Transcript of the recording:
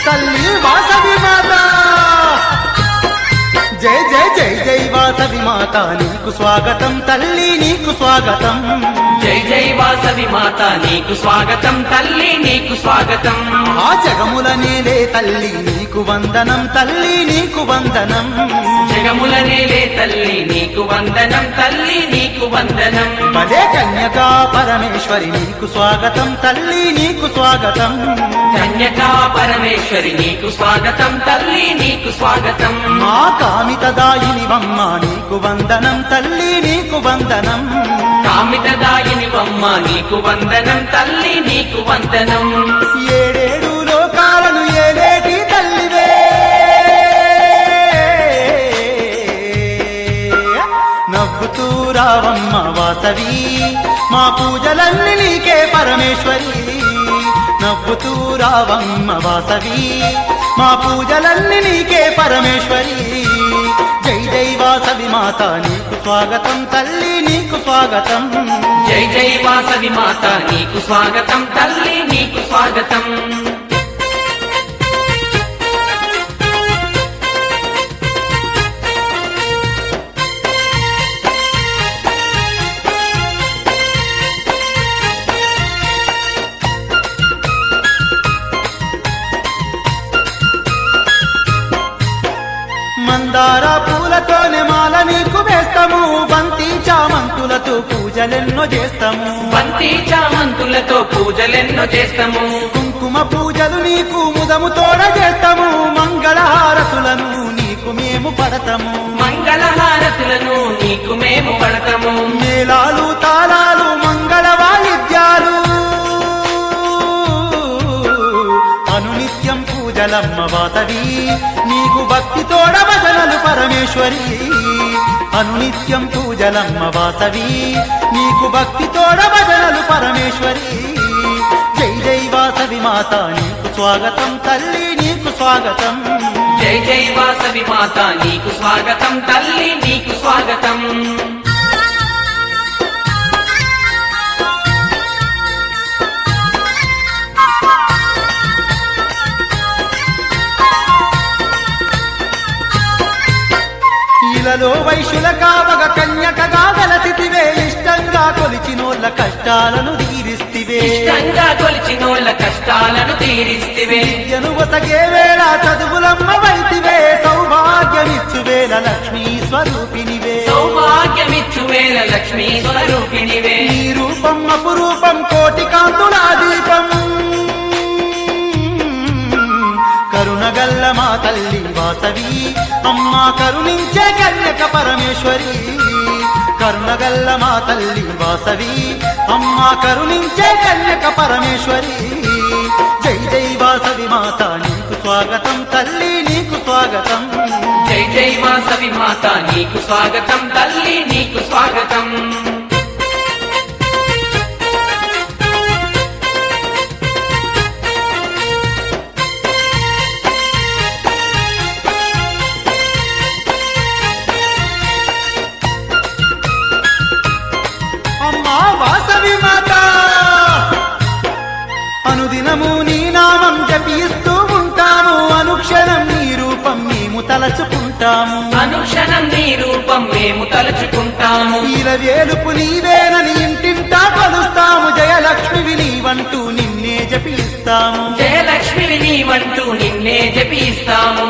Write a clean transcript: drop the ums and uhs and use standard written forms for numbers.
తల్లి వాసవి మాత జై జై జై జై వాసవి మాత నీకు స్వాగతం తల్లి నీకు స్వాగతం జై జై వాసవి మాత నీకు స్వాగతం తల్లి నీకు స్వాగతం ఆ జగముల నేలే తల్లి నీకు వందనం తల్లి నీకు వందనం జగముల నేలే తల్లి నీకు వందనం తల్లి నీకు వందనం పదే కన్యకా పరమేశ్వరి నీకు స్వాగతం తల్లి నీకు స్వాగతం కన్యకా పరమేశ్వరి నీకు స్వాగతం తల్లి నీకు స్వాగతం మా కామితదాయిని వమ్మ నీకు వందనం తల్లి నీకు వందనం కామితదాయిని వమ్మ నీకు వందనం తల్లి నీకు వందనం ఏడేడు లోకాలను ఏలేటి తల్లివే నవ్వుతూ రావమ్మ వాసవి మా పూజలన్నీ నీకే పరమేశ్వరి నవ్వుతూ రావమ్మ వాసవి మా పూజలన్నీ నీకే పరమేశ్వరి జై జై వాసవి మాత నీకు స్వాగతం తల్లి నీకు స్వాగతం జై జై వాసవి మాత నీకు స్వాగతం తల్లి నీకు స్వాగతం మందార పూలతోనే మాల నీకు వేస్తాము బంతి చామంతులతో పూజలెన్నో చేస్తాము బంతి చామంతులతో పూజలెన్నో చేస్తాము కుంకుమ పూజలు నీకు ముదముతోడ చేస్తాము మంగళహారతులను నీకు మేము పడతాము మంగళహారతులను నీకు మేము పడతాము మేళాలు తాళాలు మంగళ వాయిద్యాలు అనునిత్యం పూజలమ్మ వాసవి నీకు భక్తితోడ భజనలు పరమేశ్వరి అనునిత్యం పూజలమ్మ వాసవి నీకు భక్తితోడ భజనలు పరమేశ్వరి జై జై వాసవి మాత నీకు స్వాగతం తల్లి నీకు స్వాగతం జై జై వాసవి మాత నీకు స్వాగతం తల్లి నీకు స్వాగతం ఇలలో వైశ్యుల కావగ కన్యకగా గలసితివే ఇష్టంగా కొలిచినోళ్ళ కష్టాలను తీరిస్తివే ఇష్టంగా కొలిచినోళ్ళ కష్టాలను తీరిస్తివే విద్యను వసగే వేళ చదువులమ్మ వైతివే సౌభాగ్యమిచ్చు వేళ లక్ష్మీ స్వరూపినివే సౌభాగ్యమిచ్చు వేళ లక్ష్మీ స్వరూపిణివే నీ రూపం అపురూపం కోటి కాంతుల దీపం కరుణగల్ల మా తల్లి వాసవి అమ్మ కరుణించే కన్యక పరమేశ్వరి కరుణగల్ల మా తల్లి వాసవి అమ్మ కరుణించే కన్యక పరమేశ్వరి జై జై వాసవి మాత నీకు స్వాగతం తల్లి నీకు స్వాగతం జై జై వాసవి మాత నీకు స్వాగతం తల్లి నీకు స్వాగతం అమ్మా వాసవి మాత అనుదినము నీ నామం జపిస్తూ ఉంటాము అనుక్షణం నీ రూపం మేము తలచుకుంటాము అనుక్షణం నీ రూపం మేము తలుచుకుంటాము వేలుపు నీవేనని ఇంటింటా కొలుస్తాము జయలక్ష్మివి నీవంటూ నిన్నే జపిస్తాము జయలక్ష్మివి నీవంటూ నిన్నే జపిస్తాము